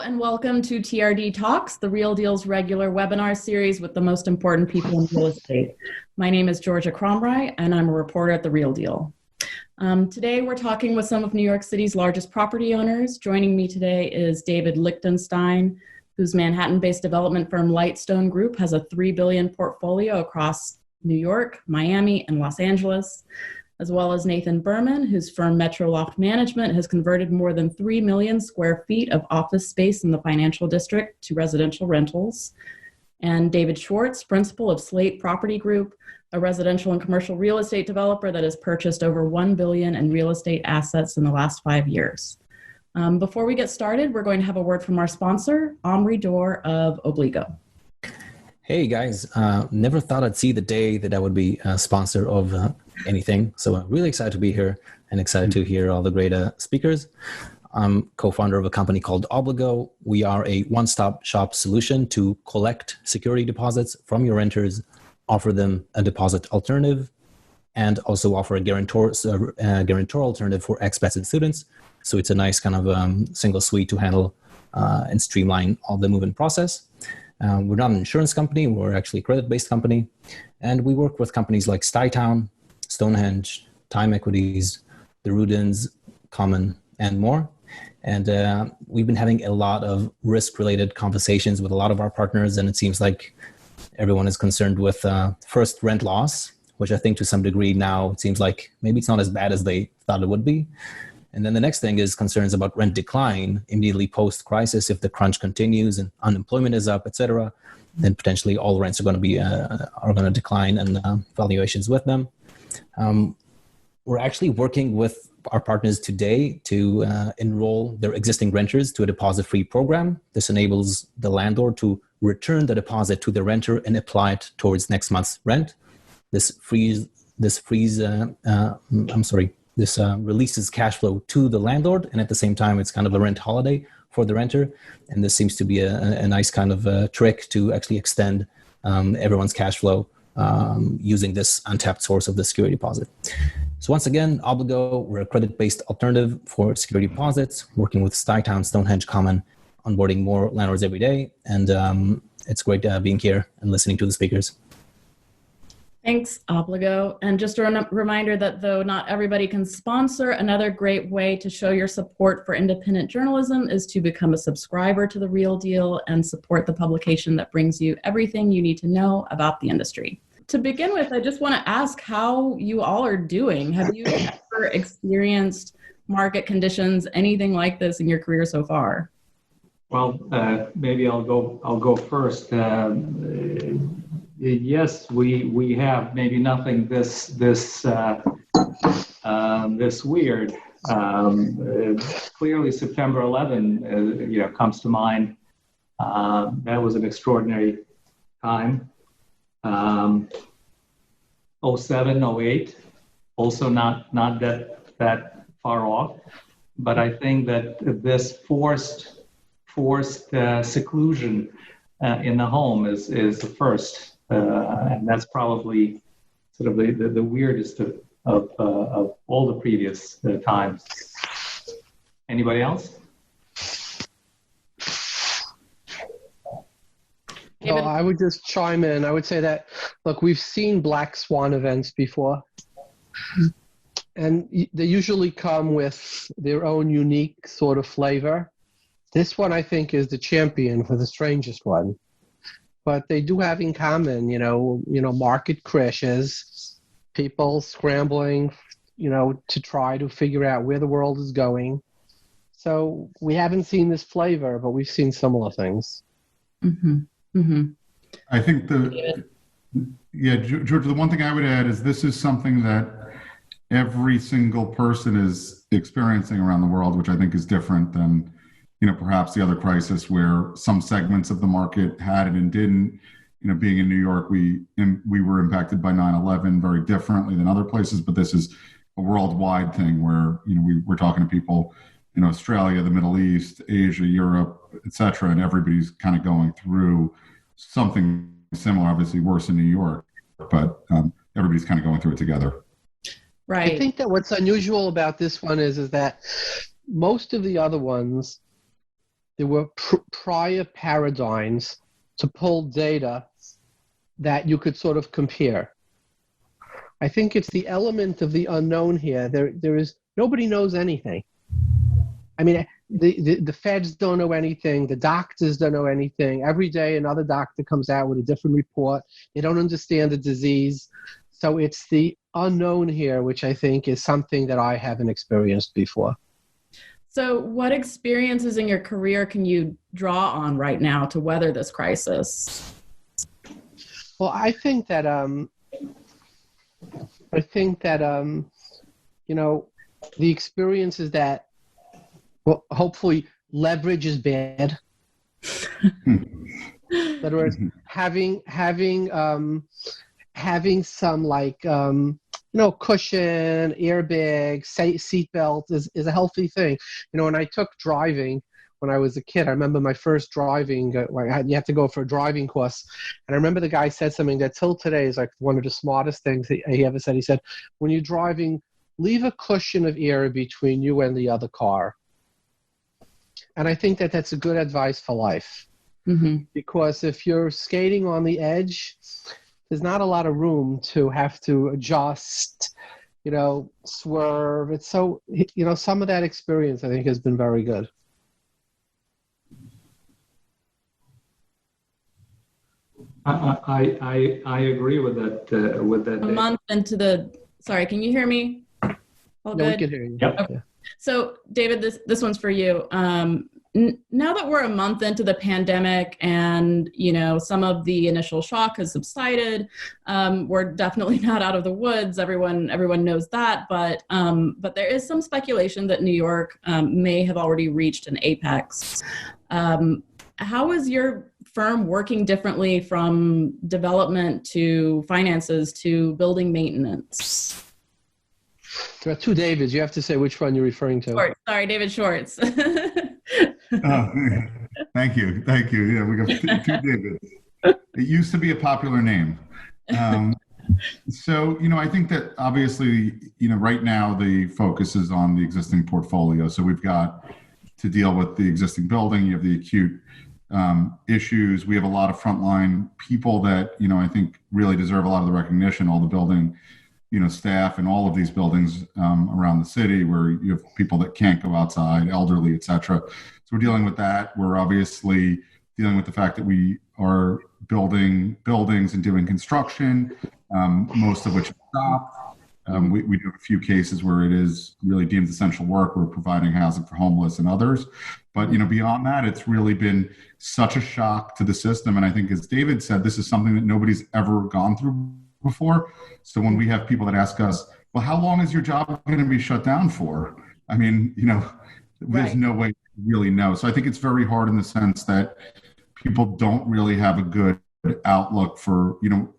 and welcome to TRD Talks, the Real Deal's regular webinar series with the most important people in real estate. My name is Georgia Cromry, and I'm a reporter at The Real Deal. Today, we're talking with some of New York City's largest property owners. Joining me today is David Lichtenstein, whose Manhattan-based development firm Lightstone Group has a $3 billion portfolio across New York, Miami, and Los Angeles, as well as Nathan Berman, whose firm MetroLoft Management has converted more than 3 million square feet of office space in the financial district to residential rentals, and David Schwartz, principal of Slate Property Group, a residential and commercial real estate developer that has purchased over $1 billion in real estate assets in the last 5 years. Before we get started, we're going to have a word from our sponsor, Omri Dor of Obligo. Hey guys, never thought I'd see the day that I would be a sponsor of anything. So I'm really excited to be here and excited to hear all the great speakers. I'm co-founder of a company called Obligo. We are a one-stop shop solution to collect security deposits from your renters, offer them a deposit alternative, and also offer a guarantor alternative for expats and students. So it's a nice kind of single suite to handle and streamline all the move-in process. We're not an insurance company. We're actually a credit-based company. And we work with companies like Stuytown, Stonehenge, Time Equities, the Rudins, Common, and more. And we've been having a lot of risk-related conversations with a lot of our partners, and it seems like everyone is concerned with first rent loss, which I think to some degree now it seems like maybe it's not as bad as they thought it would be. And then the next thing is concerns about rent decline immediately post-crisis. If the crunch continues and unemployment is up, et cetera, then potentially all rents are going to decline and valuations with them. We're actually working with our partners today to enroll their existing renters to a deposit-free program. This enables the landlord to return the deposit to the renter and apply it towards next month's rent. This releases cash flow to the landlord, and at the same time, it's kind of a rent holiday for the renter. And this seems to be a nice kind of trick to actually extend everyone's cash flow using this untapped source of the security deposit. So once again, Obligo, we're a credit-based alternative for security deposits, working with Stuytown, Stonehenge, Common, onboarding more landlords every day. And it's great being here and listening to the speakers. Thanks, Obligo. And just a reminder that though not everybody can sponsor, another great way to show your support for independent journalism is to become a subscriber to The Real Deal and support the publication that brings you everything you need to know about the industry. To begin with, I just want to ask how you all are doing. Have you ever experienced market conditions, anything like this in your career so far? Well, maybe I'll go first. Yes, we have maybe nothing this weird. Clearly, September 11, comes to mind. That was an extraordinary time. 07, 08, also not that far off. But I think that this forced seclusion in the home is the first. And that's probably sort of the weirdest of all the previous times. Anybody else? Well, I would just chime in. I would say that, look, we've seen black swan events before. And they usually come with their own unique sort of flavor. This one, I think, is the champion for the strangest one. But they do have in common, market crashes, people scrambling, to try to figure out where the world is going. So we haven't seen this flavor, but we've seen similar things. Mm-hmm. Mm-hmm. I think Georgia, the one thing I would add is this is something that every single person is experiencing around the world, which I think is different than perhaps the other crisis where some segments of the market had it and didn't. Being in New York, we were impacted by 9/11 very differently than other places, but this is a worldwide thing where, we're talking to people in Australia, the Middle East, Asia, Europe, et cetera, and everybody's kind of going through something similar, obviously worse in New York, but everybody's kind of going through it together. Right. I think that what's unusual about this one is that most of the other ones there were prior paradigms to pull data that you could sort of compare. I think it's the element of the unknown here. There is nobody knows anything. I mean, the feds don't know anything. The doctors don't know anything. Every day another doctor comes out with a different report. They don't understand the disease. So it's the unknown here, which I think is something that I haven't experienced before. So what experiences in your career can you draw on right now to weather this crisis? Well, I think that the experiences that, well, hopefully leverage is bad. In other words, having some cushion, airbag, seatbelt is a healthy thing. When I took driving when I was a kid, I remember my first driving, you had to go for a driving course. And I remember the guy said something that till today is like one of the smartest things he ever said. He said, when you're driving, leave a cushion of air between you and the other car. And I think that that's a good advice for life. Mm-hmm. Because if you're skating on the edge, there's not a lot of room to have to adjust, swerve. It's so, some of that experience I think has been very good. I agree with that. A month into the, sorry, can you hear me? All good? We can hear you. Yep. Yeah. So David, this one's for you. Now that we're a month into the pandemic and, some of the initial shock has subsided, we're definitely not out of the woods. Everyone knows that, but there is some speculation that New York may have already reached an apex. How is your firm working differently from development to finances to building maintenance? There are two Davids. You have to say which one you're referring to. Schwartz. Sorry, David Schwartz. Thank you. Yeah, we got two Davids. It used to be a popular name. So, I think that obviously, right now the focus is on the existing portfolio. So we've got to deal with the existing building. You have the acute issues. We have a lot of frontline people that, I think really deserve a lot of the recognition, all the building staff in all of these buildings around the city where you have people that can't go outside, elderly, et cetera. So we're dealing with that. We're obviously dealing with the fact that we are building buildings and doing construction, most of which is stopped. We do have a few cases where it is really deemed essential work. We're providing housing for homeless and others. But, beyond that, it's really been such a shock to the system. And I think, as David said, this is something that nobody's ever gone through before. So when we have people that ask us, well, how long is your job going to be shut down for? I mean, there's no way to really know. So I think it's very hard in the sense that people don't really have a good outlook for, you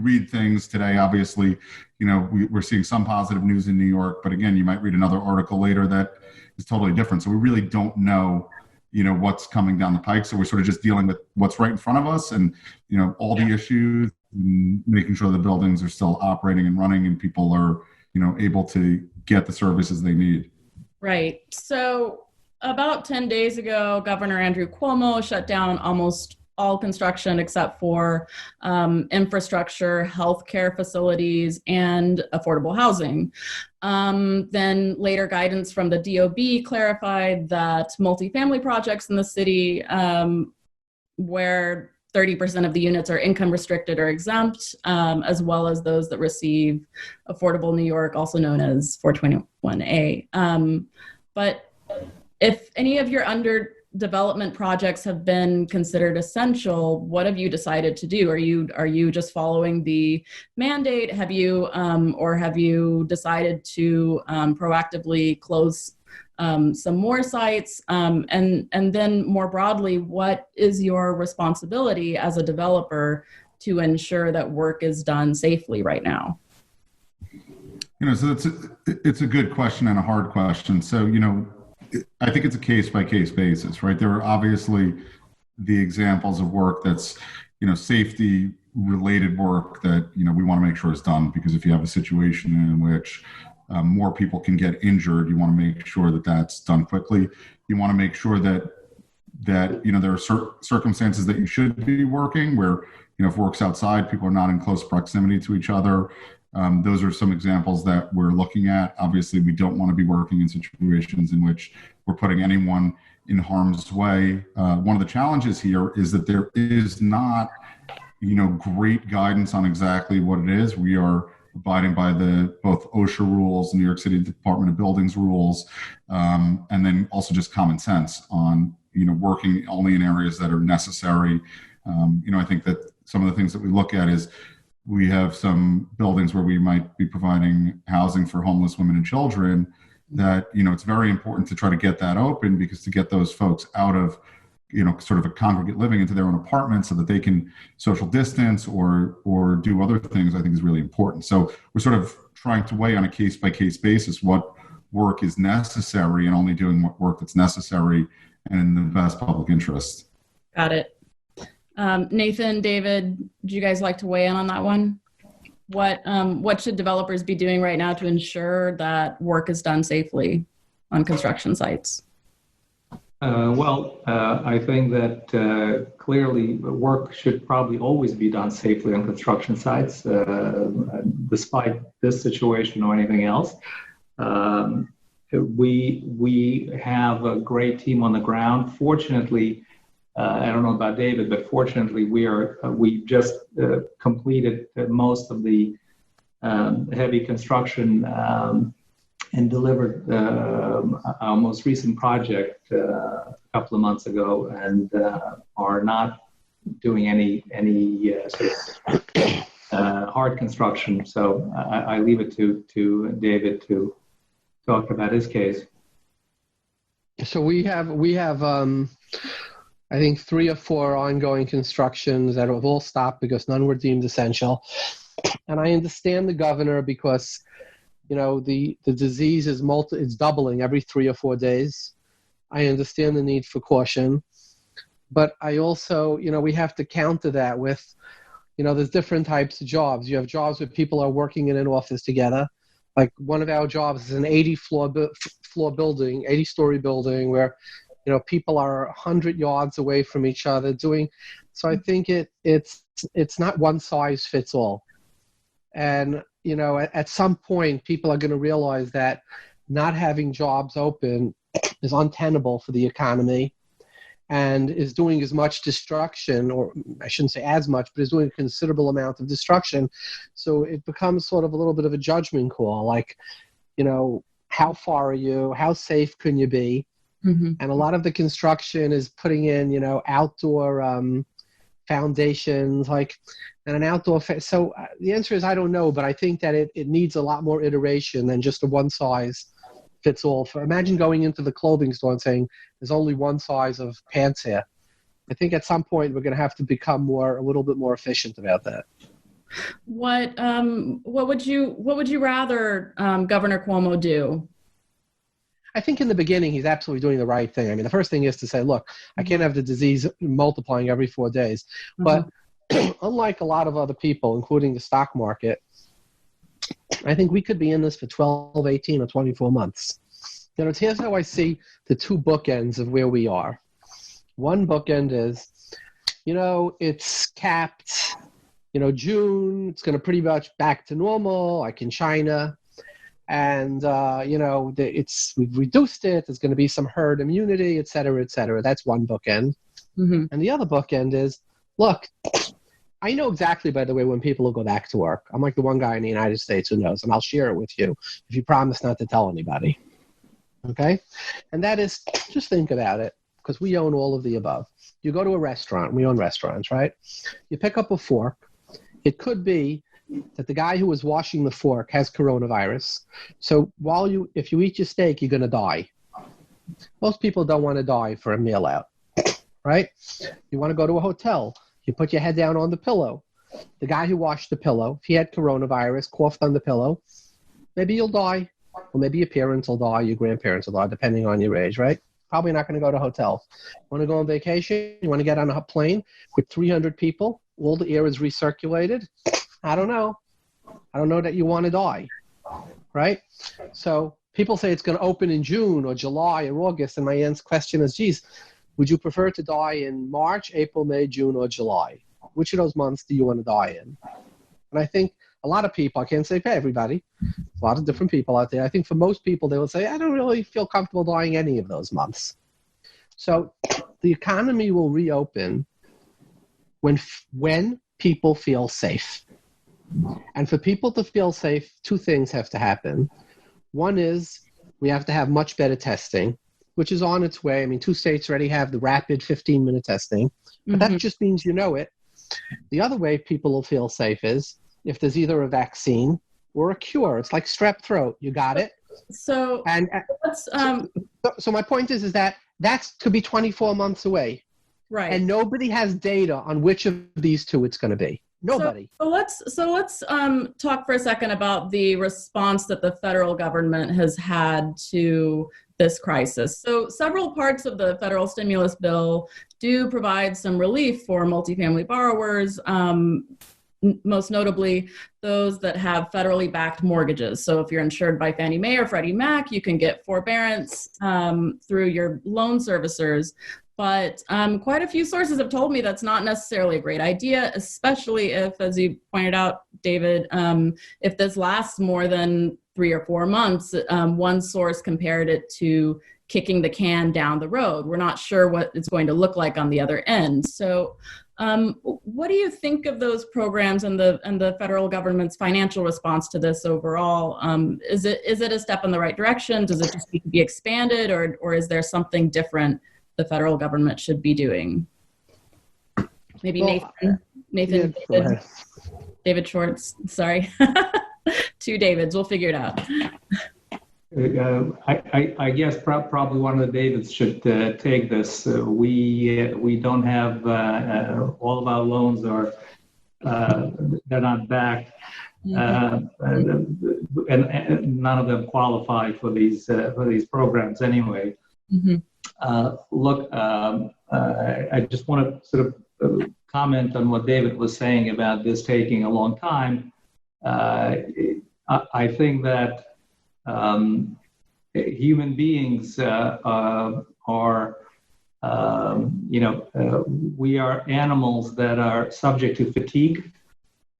read things today, obviously, we're seeing some positive news in New York, but again, you might read another article later that is totally different. So we really don't know, what's coming down the pike. So we're sort of just dealing with what's right in front of us and, all the issues and making sure the buildings are still operating and running and people are, able to get the services they need. Right. So about 10 days ago, Governor Andrew Cuomo shut down almost all construction except for infrastructure, healthcare facilities, and affordable housing. Then later guidance from the DOB clarified that multifamily projects in the city where 30% of the units are income restricted or exempt, as well as those that receive Affordable New York, also known as 421A. But if any of your under development projects have been considered essential, what have you decided to do? Are you just following the mandate? Have you decided to proactively close some more sites? And then more broadly, what is your responsibility as a developer to ensure that work is done safely right now? So it's a good question and a hard question. So, I think it's a case-by-case basis, right? There are obviously the examples of work that's, safety-related work that, we want to make sure is done, because if you have a situation in which more people can get injured, you want to make sure that that's done quickly. You want to make sure that that, there are circumstances that you should be working where, if work's outside, people are not in close proximity to each other. Those are some examples that we're looking at. Obviously, we don't want to be working in situations in which we're putting anyone in harm's way. One of the challenges here is that there is not, great guidance on exactly what it is. We are abiding by both OSHA rules, New York City Department of Buildings rules, and then also just common sense on, working only in areas that are necessary. I think that some of the things that we look at is we have some buildings where we might be providing housing for homeless women and children that, it's very important to try to get that open, because to get those folks out of, sort of a congregate living into their own apartment so that they can social distance or do other things, I think is really important. So we're sort of trying to weigh on a case-by-case basis what work is necessary and only doing what work that's necessary and in the best public interest. Got it. Nathan, David, would you guys like to weigh in on that one? What should developers be doing right now to ensure that work is done safely on construction sites? I think that clearly work should probably always be done safely on construction sites, despite this situation or anything else. We have a great team on the ground. Fortunately, I don't know about David, but fortunately, we just completed most of the heavy construction and delivered our most recent project a couple of months ago, and are not doing any sort of hard construction. So I leave it to David to talk about his case. So we have I think 3 or 4 ongoing constructions that have all stopped because none were deemed essential. And I understand the governor because, the disease is it's doubling every 3 or 4 days. I understand the need for caution. But I also, we have to counter that with, there's different types of jobs. You have jobs where people are working in an office together. Like one of our jobs is an 80-floor building, 80-story building where, people are 100 yards away from each other doing. So I think it's not one size fits all. And, at some point, people are going to realize that not having jobs open is untenable for the economy and is doing as much destruction, or I shouldn't say as much, but is doing a considerable amount of destruction. So it becomes sort of a little bit of a judgment call, like, how far are you? How safe can you be? Mm-hmm. And a lot of the construction is putting in, outdoor foundations, and an outdoor. So the answer is I don't know, but I think that it needs a lot more iteration than just a one size fits all. Imagine going into the clothing store and saying there's only one size of pants here. I think at some point we're going to have to become a little bit more efficient about that. What would you rather Governor Cuomo do? I think in the beginning, he's absolutely doing the right thing. I mean, the first thing is to say, look, I can't have the disease multiplying every 4 days. But unlike a lot of other people, including the stock market, I think we could be in this for 12, 18, or 24 months. Here's how I see the 2 bookends of where we are. One bookend is, it's capped. June, it's going to pretty much back to normal, like in China. And, we've reduced it. There's going to be some herd immunity, et cetera, et cetera. That's one bookend. Mm-hmm. And the other bookend is, look, I know exactly, by the way, when people will go back to work. I'm like the one guy in the United States who knows, and I'll share it with you if you promise not to tell anybody. Okay? And that is, just think about it, because we own all of the above. You go to a restaurant. We own restaurants, right? You pick up a fork. It could be that the guy who was washing the fork has coronavirus. So if you eat your steak, you're going to die. Most people don't want to die for a meal out, right? You want to go to a hotel. You put your head down on the pillow. The guy who washed the pillow, if he had coronavirus, coughed on the pillow, maybe you'll die. Or maybe your parents will die, your grandparents will die, depending on your age, right? Probably not going to go to hotels. Want to go on vacation? You want to get on a plane with 300 people? All the air is recirculated? I don't know. I don't know that you want to die, right? So people say it's going to open in June or July or August, and my question is, geez, Would you prefer to die in March, April, May, June, or July? Which of those months do you want to die in? And I think a lot of people, I can't say for everybody, a lot of different people out there, I think for most people, they will say, I don't really feel comfortable dying any of those months. So the economy will reopen when people feel safe. And for people to feel safe, two things have to happen. One is we have to have much better testing, which is on its way. I mean, 2 states already have the rapid 15-minute testing, but that just means you know it. The other way people will feel safe is if there's either a vaccine or a cure. It's like strep throat. You got it. So my point is that could be 24 months away. Right. And nobody has data on which of these two it's going to be. Nobody. So let's talk for a second about the response that the federal government has had to this crisis. So several parts of the federal stimulus bill do provide some relief for multifamily borrowers, most notably those that have federally backed mortgages. So if you're insured by Fannie Mae or Freddie Mac, you can get forbearance through your loan servicers. But quite a few sources have told me that's not necessarily a great idea, especially if, as you pointed out, David, if this lasts more than 3 or 4 months. One source compared it to kicking the can down the road. We're not sure what it's going to look like on the other end. So what do you think of those programs and the federal government's financial response to this overall? Is it a step in the right direction? Does it just need to be expanded, or is there something different the federal government should be doing? Maybe Nathan, yeah, David Schwartz, sorry. 2 Davids, we'll figure it out. I guess probably one of the Davids should take this. We don't have, all of our loans are, they're not backed. And none of them qualify for these programs anyway. Look, I just want to sort of comment on what David was saying about this taking a long time. I think that human beings are, we are animals that are subject to fatigue,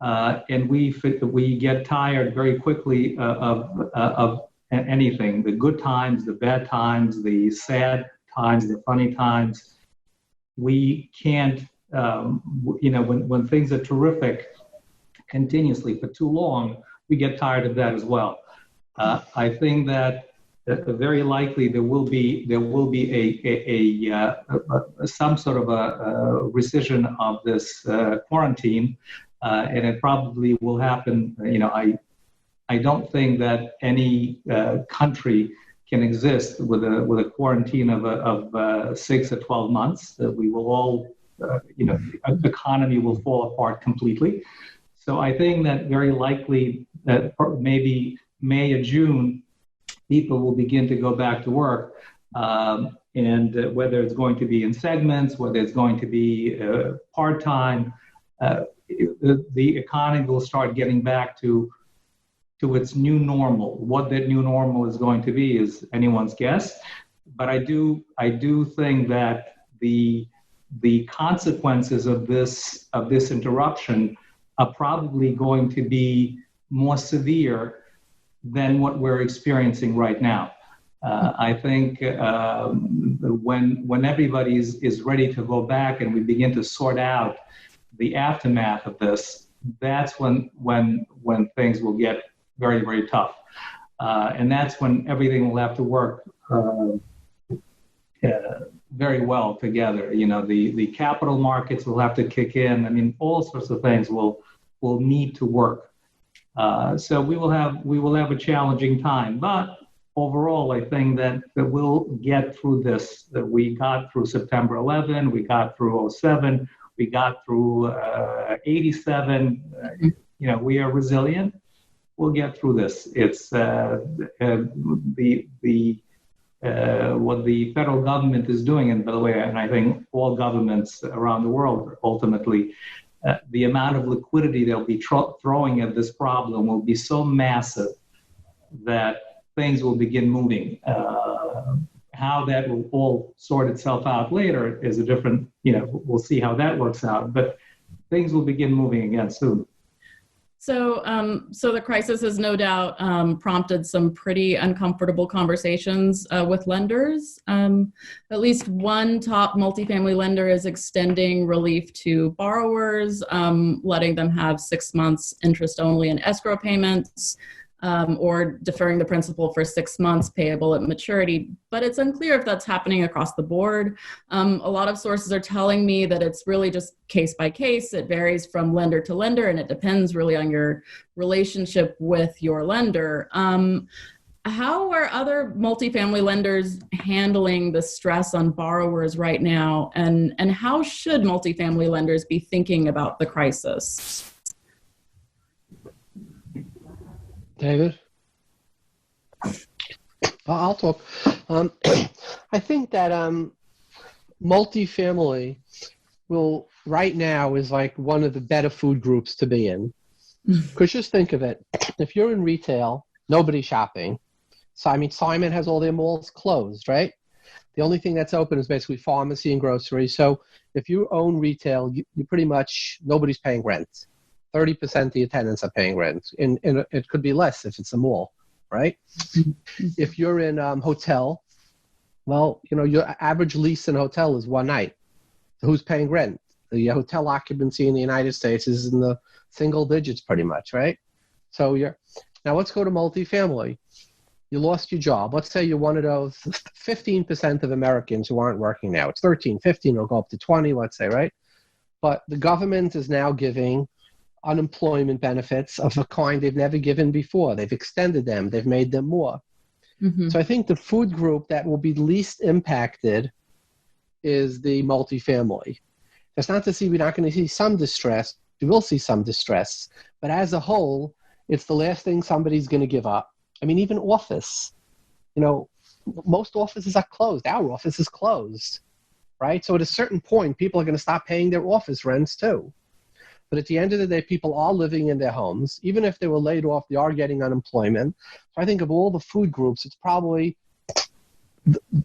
and we get tired very quickly of anything, the good times, the bad times, the sad times, the funny times. We can't, when things are terrific continuously for too long, we get tired of that as well. I think that very likely there will be some sort of a rescission of this quarantine, and it probably will happen. I don't think that any country can exist with a quarantine of 6 or 12 months. That we will all, the economy will fall apart completely. So I think that very likely that maybe May or June, people will begin to go back to work, and whether it's going to be in segments, whether it's going to be part-time, the economy will start getting back to its new normal. What that new normal is going to be is anyone's guess. But I do think that the consequences of this interruption are probably going to be more severe than what we're experiencing right now. I think when everybody is ready to go back and we begin to sort out the aftermath of this, that's when things will get very, very tough. And that's when everything will have to work very well together. The capital markets will have to kick in. I mean, all sorts of things will need to work. So we will have a challenging time, but overall, I think that we'll get through this. That we got through September 11, we got through 07, we got through 87. We are resilient. We'll get through this. It's what the federal government is doing, and by the way, and I think all governments around the world ultimately. The amount of liquidity they'll be throwing at this problem will be so massive that things will begin moving. how that will all sort itself out later is a different, we'll see how that works out. But things will begin moving again soon. So the crisis has no doubt prompted some pretty uncomfortable conversations with lenders. At least one top multifamily lender is extending relief to borrowers, letting them have 6 months interest only in escrow payments, or deferring the principal for 6 months payable at maturity. But it's unclear if that's happening across the board. A lot of sources are telling me that it's really just case by case. It varies from lender to lender, and it depends really on your relationship with your lender. How are other multifamily lenders handling the stress on borrowers right now? And how should multifamily lenders be thinking about the crisis? David? I'll talk. I think that multifamily right now is like one of the better food groups to be in. Because just think of it. If you're in retail, nobody's shopping. So, Simon has all their malls closed, right? The only thing that's open is basically pharmacy and grocery. So if you own retail, you pretty much, nobody's paying rent. 30% of your tenants are paying rent. And it could be less if it's a mall, right? If you're in hotel, well, your average lease in a hotel is one night. So who's paying rent? The hotel occupancy in the United States is in the single digits pretty much, right? So now let's go to multifamily. You lost your job. Let's say you're one of those 15% of Americans who aren't working now. It's 13, 15, it'll go up to 20, let's say, right? But the government is now giving unemployment benefits of a kind they've never given before. They've extended them.Ey've made them more. Mm-hmm. So I think the food group that will be least impacted is the multifamily. That's not to say we're not going to see some distress. We will see some distress. But as a whole, it's the last thing somebody's going to give up. Even office, most offices are closed. Our office is closed, right? So at a certain point, people are going to stop paying their office rents too. But at the end of the day, people are living in their homes. Even if they were laid off, they are getting unemployment. So I think of all the food groups, it's probably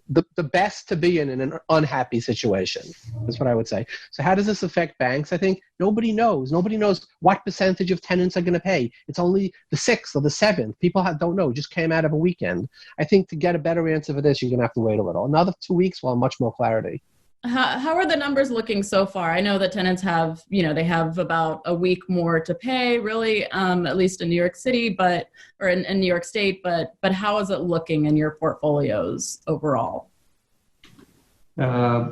the best to be in an unhappy situation, is what I would say. So how does this affect banks? I think nobody knows. Nobody knows what percentage of tenants are going to pay. It's only the 6th or the 7th. People don't know. It just came out of a weekend. I think to get a better answer for this, you're going to have to wait a little. Another 2 weeks, we'll have much more clarity. How are the numbers looking so far? I know that tenants have, they have about a week more to pay, really, at least in New York City, or in New York State. But how is it looking in your portfolios overall? I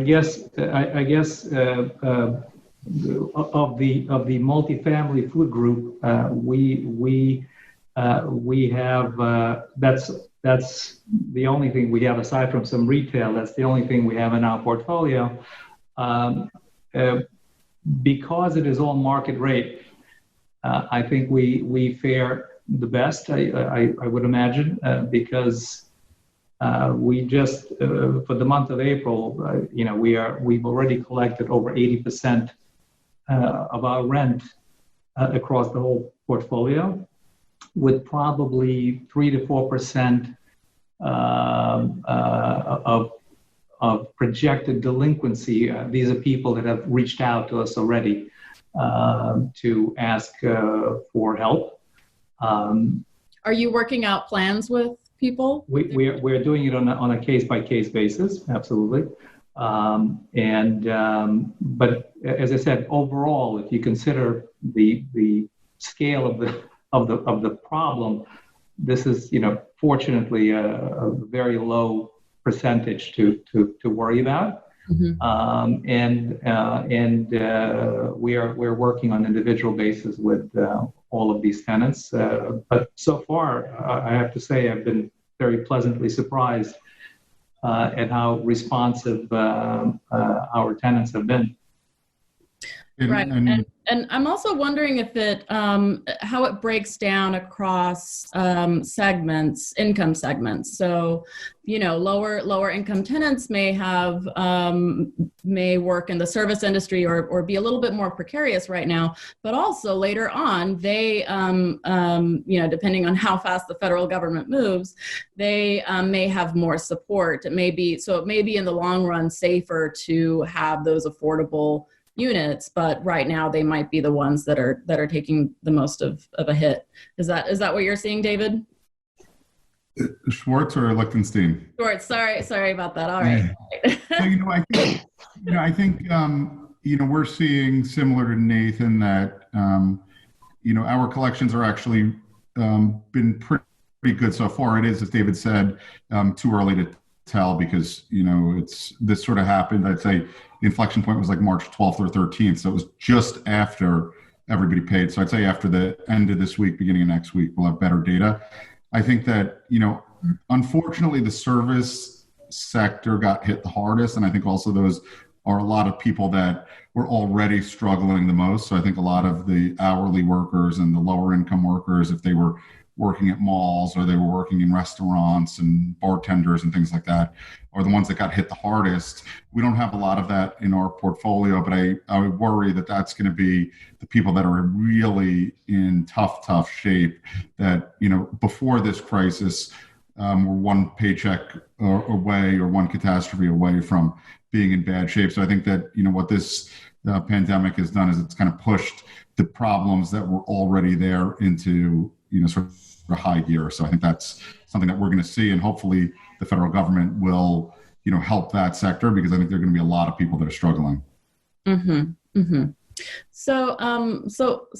guess of the multifamily food group, we have that's the only thing we have aside from some retail. That's the only thing we have in our portfolio. Because it is all market rate, I think we fare the best. I would imagine because we just for the month of April, we've already collected over 80% of our rent across the whole portfolio, with probably 3 to 4% of projected delinquency. These are people that have reached out to us already to ask for help. Are you working out plans with people? We're doing it on a case-by-case basis, absolutely. But as I said, overall, if you consider the scale of the problem, this is, fortunately a very low percentage to worry about. Mm-hmm. We're working on an individual basis with all of these tenants. But so far, I have to say, I've been very pleasantly surprised at how responsive our tenants have been. Right. And I'm also wondering if it, how it breaks down across segments, income segments. So, lower income tenants may have, may work in the service industry or be a little bit more precarious right now, but also later on, they, depending on how fast the federal government moves, they may have more support. It may be in the long run safer to have those affordable units, but right now they might be the ones that are taking the most of a hit. Is that what you're seeing, David? Schwartz or Lichtenstein? Schwartz. Sorry about that. All right. So, I think we're seeing similar to Nathan that our collections are actually been pretty good so far. It is, as David said, too early to tell because this sort of happened. I'd say the inflection point was like March 12th or 13th, so it was just after everybody paid. So I'd say after the end of this week, beginning of next week, we'll have better data. I think that unfortunately the service sector got hit the hardest, and I think also those are a lot of people that were already struggling the most. So I think a lot of the hourly workers and the lower income workers, if they were working at malls or they were working in restaurants and bartenders and things like that, are the ones that got hit the hardest. We don't have a lot of that in our portfolio, but I worry that that's going to be the people that are really in tough shape that, before this crisis, were one paycheck away or one catastrophe away from being in bad shape. So I think that, what this pandemic has done is it's kind of pushed the problems that were already there into, sort of high gear. So I think that's something that we're going to see, and hopefully the federal government will, help that sector, because I think there are going to be a lot of people that are struggling. Mm-hmm. Mm-hmm. So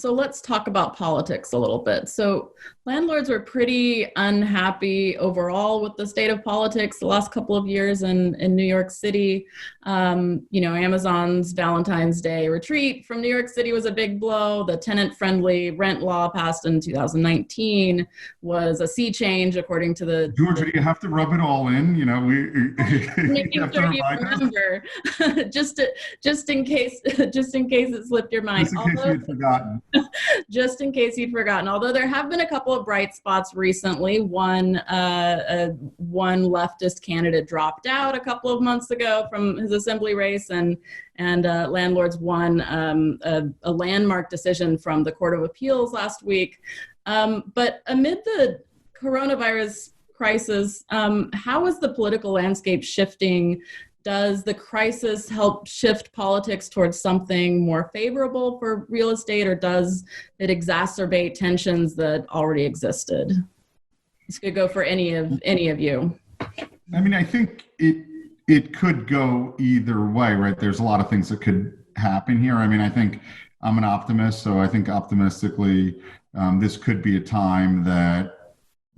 let's talk about politics a little bit. So landlords were pretty unhappy overall with the state of politics the last couple of years in New York City. Amazon's Valentine's Day retreat from New York City was a big blow. The tenant-friendly rent law passed in 2019 was a sea change, according to the... Georgia, do you have to rub it all in? Making sure you remember, just in case it slipped your mind. Just in case you'd forgotten. Just in case you'd forgotten. Although there have been a couple of bright spots recently. One leftist candidate dropped out a couple of months ago from his assembly race, and landlords won a landmark decision from the Court of Appeals last week. But amid the coronavirus crisis, how is the political landscape shifting? Does the crisis help shift politics towards something more favorable for real estate, or does it exacerbate tensions that already existed? This could go for any of you. I mean, I think it could go either way, right? There's a lot of things that could happen here. I mean, I think I'm an optimist, so I think optimistically, this could be a time that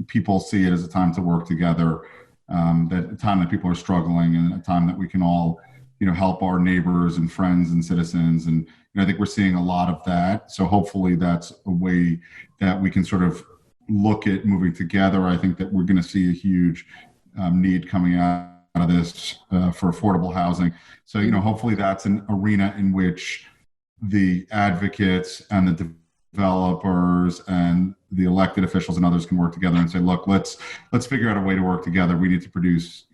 people see it as a time to work together. That a time that people are struggling, and a time that we can all, help our neighbors and friends and citizens. And I think we're seeing a lot of that. So hopefully that's a way that we can sort of look at moving together. I think that we're going to see a huge need coming out of this for affordable housing. So, hopefully that's an arena in which the advocates and the developers and the elected officials and others can work together and say, look, let's figure out a way to work together. We need to produce,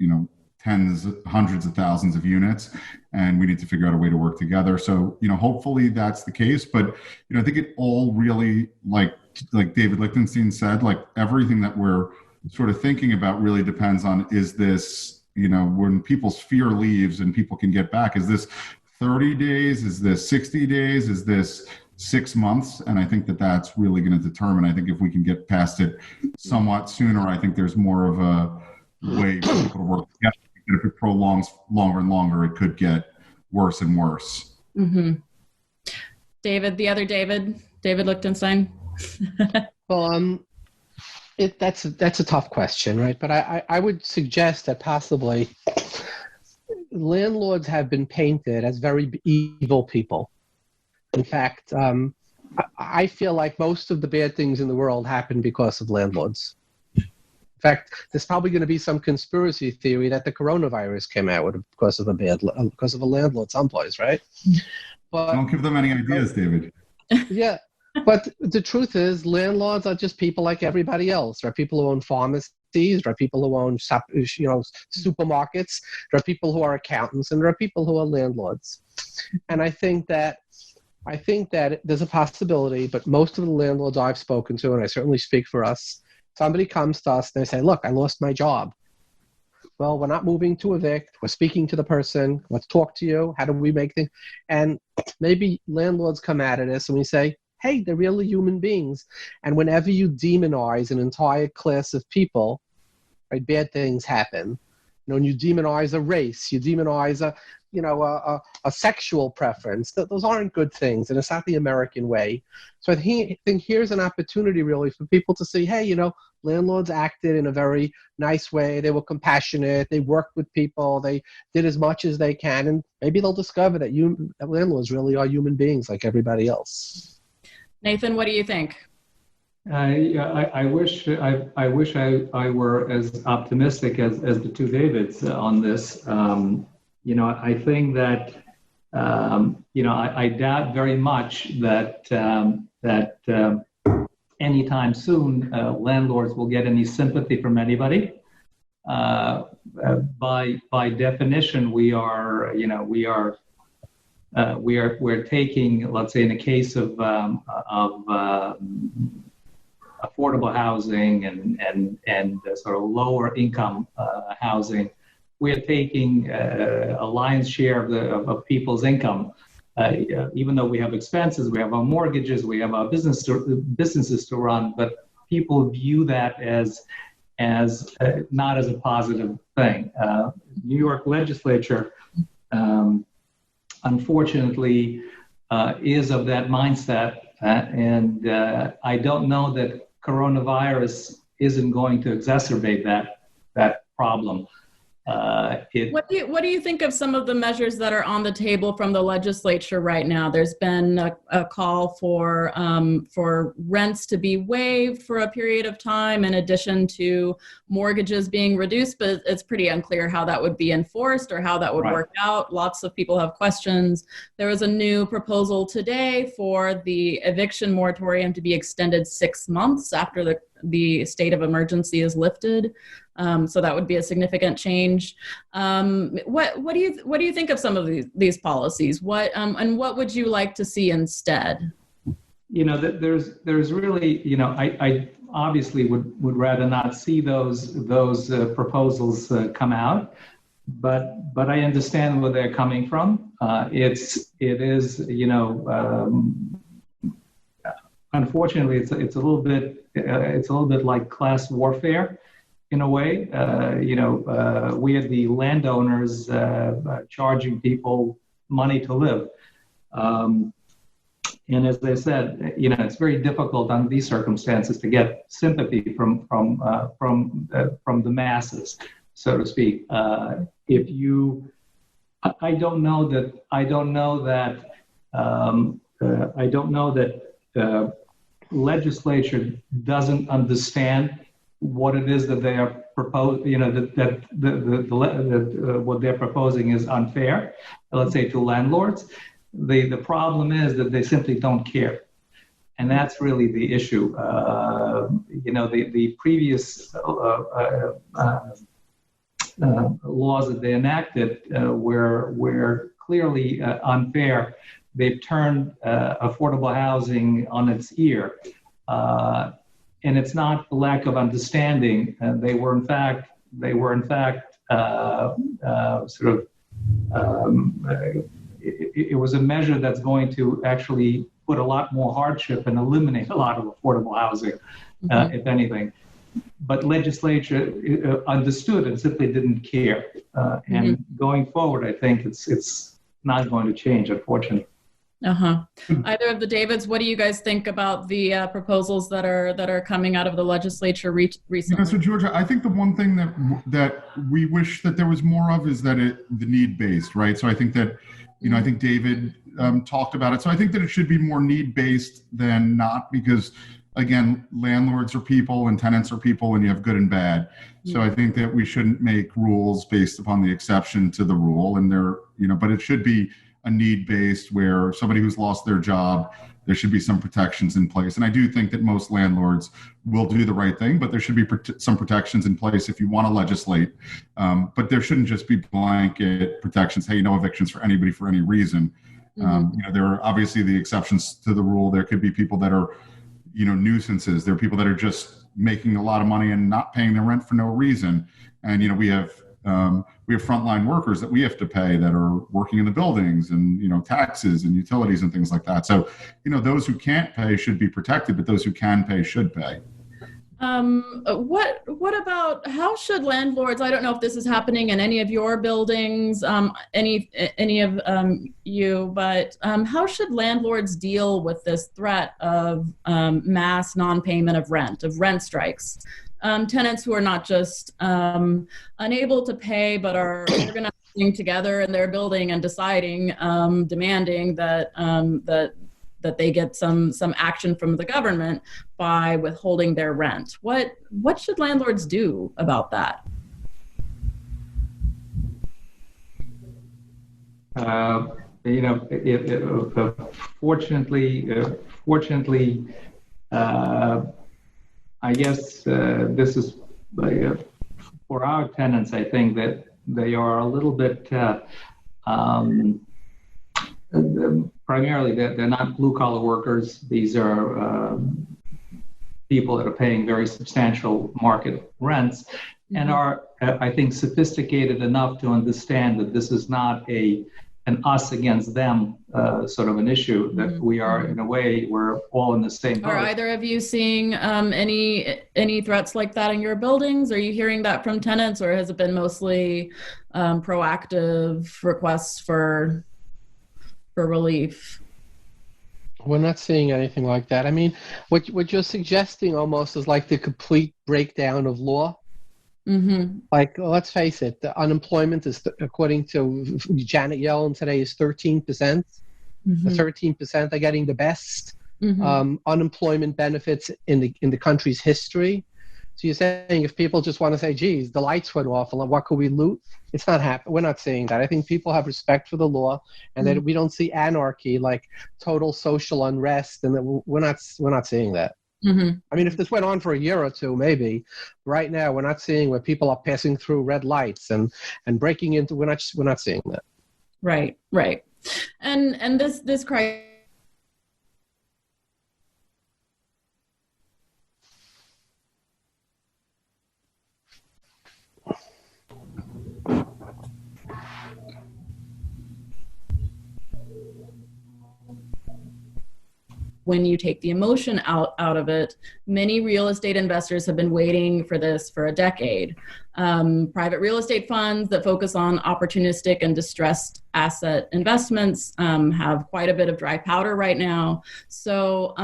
tens, hundreds of thousands of units, and we need to figure out a way to work together. So, hopefully that's the case. But, I think it all really, like David Lichtenstein said, like everything that we're sort of thinking about really depends on, is this, when people's fear leaves and people can get back, is this 30 days? Is this 60 days? Is this 6 months? And I think that that's really going to determine. I think if we can get past it somewhat sooner, I think there's more of a way for people to work together. If it prolongs longer and longer, it could get worse and worse. Mm-hmm. David, the other David Lichtenstein. Well, that's a tough question, right? But I would suggest that possibly landlords have been painted as very evil people. In fact, I feel like most of the bad things in the world happen because of landlords. In fact, there's probably going to be some conspiracy theory that the coronavirus came out because of a landlord someplace, right? But don't give them any ideas, David. yeah, but the truth is, landlords are just people like everybody else. There are people who own pharmacies. There are people who own, supermarkets. There are people who are accountants, and there are people who are landlords. And I think that there's a possibility, but most of the landlords I've spoken to, and I certainly speak for us, somebody comes to us and they say, "Look, I lost my job." Well, we're not moving to evict. We're speaking to the person. Let's talk to you. How do we make things? And maybe landlords come out of this and we say, hey, they're really human beings. And whenever you demonize an entire class of people, right, bad things happen. When you demonize a race, you demonize a sexual preference. Those aren't good things, and it's not the American way. So I think here's an opportunity really for people to see, hey, landlords acted in a very nice way. They were compassionate. They worked with people. They did as much as they can, and maybe they'll discover that landlords really are human beings like everybody else. Nathan, what do you think? I wish I were as optimistic as the two Davids on this. I think that I doubt very much that anytime soon landlords will get any sympathy from anybody. By definition, we're taking, let's say, in the case of affordable housing and sort of lower income housing, we're taking a lion's share of people's income. Even though we have expenses, we have our mortgages, we have our businesses to run, but people view that as not as a positive thing. New York legislature, unfortunately, is of that mindset, and I don't know that coronavirus isn't going to exacerbate that problem. What do you think of some of the measures that are on the table from the legislature right now? There's been a call for rents to be waived for a period of time, in addition to mortgages being reduced, but it's pretty unclear how that would be enforced or how that would work out. Lots of people have questions. There was a new proposal today for the eviction moratorium to be extended 6 months after the state of emergency is lifted. So that would be a significant change. What do you think of some of these policies? And what would you like to see instead? There's really, I obviously would rather not see those proposals come out, but I understand where they're coming from. It is unfortunately it's a little bit like class warfare. In a way, we are the landowners charging people money to live. And as I said, it's very difficult under these circumstances to get sympathy from the masses, so to speak. I don't know that legislature doesn't understand what it is that they are proposing, what they're proposing is unfair, let's say, to landlords. The problem is that they simply don't care. And that's really the issue. The previous laws that they enacted were clearly unfair. They've turned affordable housing on its ear. And it's not the lack of understanding. They were in fact it was a measure that's going to actually put a lot more hardship and eliminate a lot of affordable housing, if anything. But legislature understood and simply didn't care. And going forward, I think it's not going to change, unfortunately. Either of the Davids, what do you guys think about the proposals that are coming out of the legislature recently? So Georgia, I think the one thing that we wish that there was more of is that the need-based, right? So I think that, I think David talked about it. So I think that it should be more need-based than not, because again, landlords are people and tenants are people, and you have good and bad. So I think that we shouldn't make rules based upon the exception to the rule, and but it should be a need-based where somebody who's lost their job, there should be some protections in place. And I do think that most landlords will do the right thing, but there should be some protections in place if you want to legislate. But there shouldn't just be blanket protections. Hey, no evictions for anybody for any reason. There are obviously the exceptions to the rule. There could be people that are, nuisances. There are people that are just making a lot of money and not paying their rent for no reason. And, we have frontline workers that we have to pay that are working in the buildings and, taxes and utilities and things like that. So, those who can't pay should be protected, but those who can pay should pay. What about, how should landlords, I don't know if this is happening in any of your buildings, any of you, but how should landlords deal with this threat of mass non-payment of rent strikes? Tenants who are not just unable to pay, but are organizing together in their building and deciding, demanding that they get some action from the government by withholding their rent. What should landlords do about that? Fortunately, I guess this is for our tenants. I think that they are a little bit primarily they're not blue collar workers. These are people that are paying very substantial market rents and are, I think, sophisticated enough to understand that this is not an us against them sort of an issue, that we are, in a way, we're all in the same boat. Are either of you seeing any threats like that in your buildings? Are you hearing that from tenants, or has it been mostly proactive requests for relief? We're not seeing anything like that. I mean, what you're suggesting almost is like the complete breakdown of law. Like, let's face it, the unemployment is, according to Janet Yellen today, is 13%. The 13% are getting the best unemployment benefits in the country's history. So you're saying if people just want to say, geez, the lights went off, what could we loot? It's not happening. We're not seeing that. I think people have respect for the law, and that we don't see anarchy, like total social unrest, and that we're not seeing that. I mean, if this went on for a year or two, maybe. Right now, we're not seeing where people are passing through red lights and breaking into. We're not seeing that. Right. And this crisis. When you take the emotion out of it, many real estate investors have been waiting for this for a decade. Private real estate funds that focus on opportunistic and distressed asset investments have quite a bit of dry powder right now. So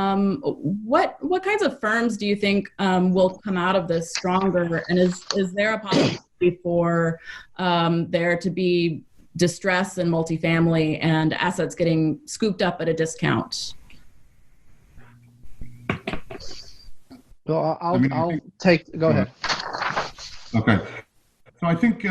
what kinds of firms do you think will come out of this stronger? And is there a possibility for there to be distress in multifamily and assets getting scooped up at a discount? Well, I'll take. Go ahead. Okay. So I think,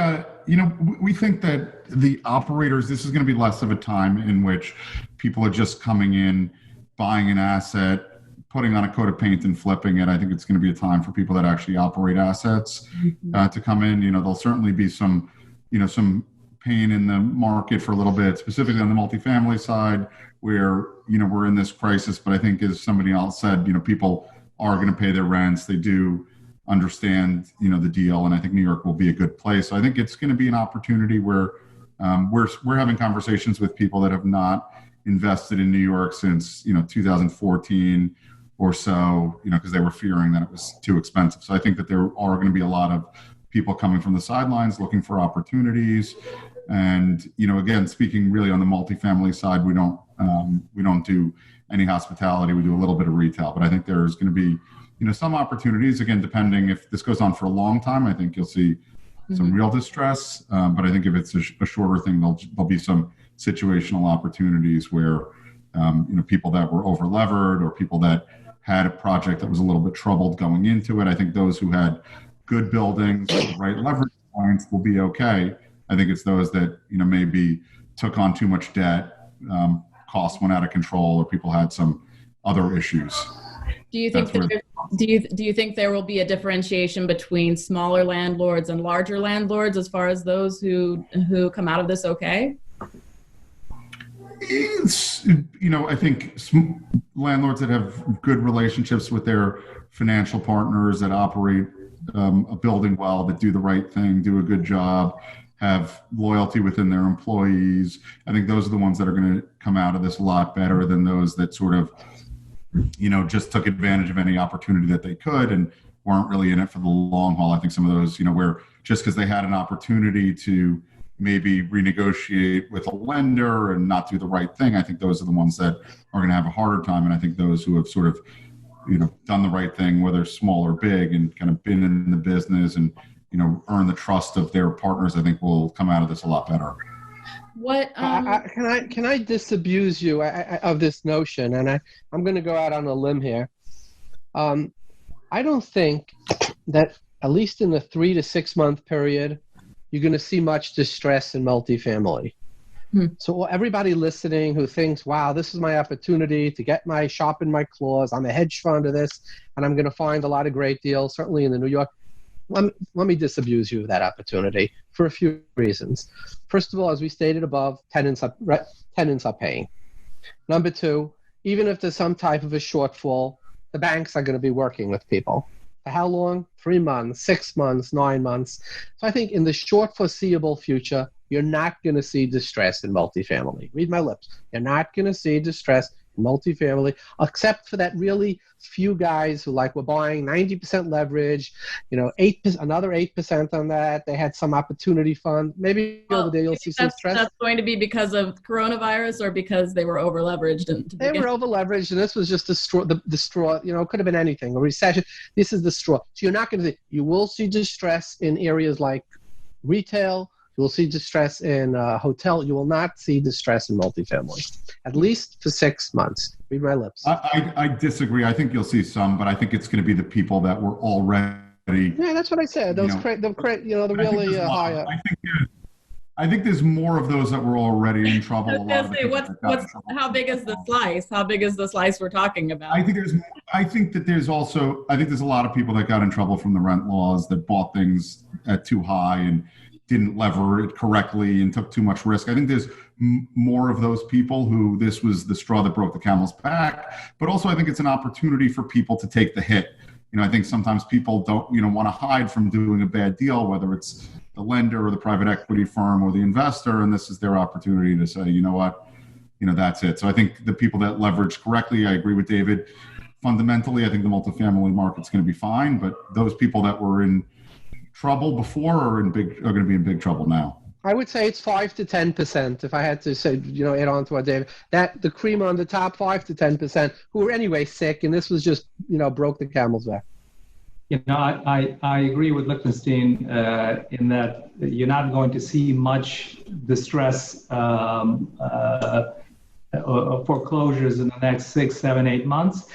we think that the operators, this is going to be less of a time in which people are just coming in, buying an asset, putting on a coat of paint and flipping it. I think it's going to be a time for people that actually operate assets to come in. There'll certainly be some pain in the market for a little bit, specifically on the multifamily side where, we're in this crisis. But I think, as somebody else said, people are going to pay their rents. They do understand, the deal. And I think New York will be a good place. So I think it's going to be an opportunity where we're having conversations with people that have not invested in New York since, 2014 or so, because they were fearing that it was too expensive. So I think that there are going to be a lot of people coming from the sidelines looking for opportunities. And, again, speaking really on the multifamily side, we don't do any hospitality. We do a little bit of retail, but I think there's going to be, some opportunities. Again, depending if this goes on for a long time, I think you'll see some real distress. But I think if it's a shorter thing, there'll be some situational opportunities where, people that were over levered or people that had a project that was a little bit troubled going into it. I think those who had good buildings, right leverage points will be okay. I think it's those that, maybe took on too much debt costs went out of control or people had some other issues. Do you think do you think there will be a differentiation between smaller landlords and larger landlords as far as those who come out of this okay? I think landlords that have good relationships with their financial partners, that operate a building well, that do the right thing, do a good job, have loyalty within their employees. I think those are the ones that are going to come out of this a lot better than those that sort of, just took advantage of any opportunity that they could and weren't really in it for the long haul. I think some of those, where just because they had an opportunity to maybe renegotiate with a lender and not do the right thing, I think those are the ones that are going to have a harder time. And I think those who have sort of, done the right thing, whether small or big, and kind of been in the business and, earn the trust of their partners, I think will come out of this a lot better. What can I disabuse you of this notion? And I'm going to go out on a limb here. I don't think that, at least in the 3 to 6 month period, you're going to see much distress in multifamily. So everybody listening who thinks, wow, this is my opportunity to get my shop in my claws, I'm a hedge fund of this, and I'm going to find a lot of great deals, certainly in the New York. Let me disabuse you of that opportunity for a few reasons. First of all, as we stated above, tenants are paying. Number two, even if there's some type of a shortfall, the banks are going to be working with people. For how long? 3 months, 6 months, 9 months. So I think in the short foreseeable future, you're not going to see distress in multifamily. Read my lips. You're not going to see distress in multifamily, except for that really few guys who were buying 90% leverage, 8%, another 8% on that. They had some opportunity fund. Maybe over there you'll see some stress. That's going to be because of coronavirus or because they were over leveraged? They were over leveraged, and this was just the straw. It could have been anything. A recession. This is the straw. So you're not going to see. You will see distress in areas like retail. You will see distress in hotel. You will not see distress in multifamily, at least for 6 months. Read my lips. I disagree. I think you'll see some, but I think it's going to be the people that were already. Yeah, that's what I said. Those, the really high. I think there's more of those that were already in trouble. How big is the slice? How big is the slice we're talking about? I think there's a lot of people that got in trouble from the rent laws, that bought things at too high and didn't lever it correctly and took too much risk. I think there's more of those people who this was the straw that broke the camel's back. But also I think it's an opportunity for people to take the hit. I think sometimes people don't, want to hide from doing a bad deal, whether it's the lender or the private equity firm or the investor, and this is their opportunity to say, you know what, that's it. So I think the people that leverage correctly, I agree with David. Fundamentally, I think the multifamily market's going to be fine, but those people that were in trouble before are going to be in big trouble now. I would say it's 5 to 10%. If I had to say, add on to what David, that the cream on the top, 5 to 10%, who were anyway sick, and this was just, broke the camel's back. I agree with Lichtenstein in that you're not going to see much distress foreclosures in the next 6, 7, 8 months.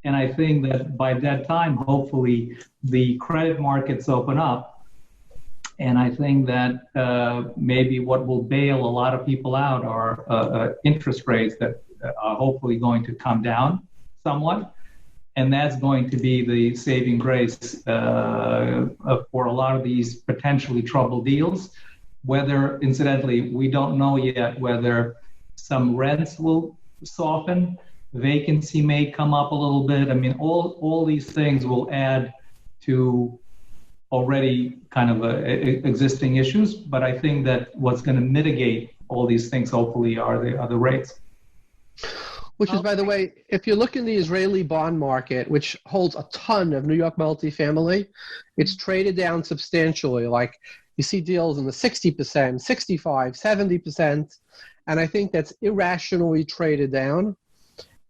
And I think that by that time, hopefully, the credit markets open up. And I think that maybe what will bail a lot of people out are interest rates that are hopefully going to come down somewhat. And that's going to be the saving grace for a lot of these potentially troubled deals. Whether, incidentally, we don't know yet whether some rents will soften. Vacancy may come up a little bit. I mean, all these things will add to already kind of existing issues. But I think that what's going to mitigate all these things, hopefully, are the rates. Which is, by the way, if you look in the Israeli bond market, which holds a ton of New York multifamily, it's traded down substantially. Like you see deals in the 60%, 65, 70%. And I think that's irrationally traded down.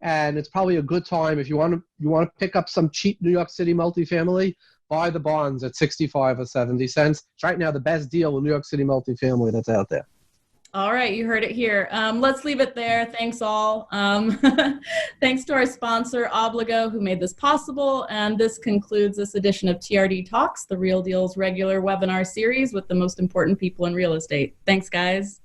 And it's probably a good time if you want to pick up some cheap New York City multifamily, buy the bonds at 65 or 70 cents. It's right now the best deal with New York City multifamily that's out there. All right, you heard it here. Let's leave it there. Thanks all. Thanks to our sponsor, Obligo, who made this possible. And this concludes this edition of TRD Talks, the Real Deal's regular webinar series with the most important people in real estate. Thanks, guys.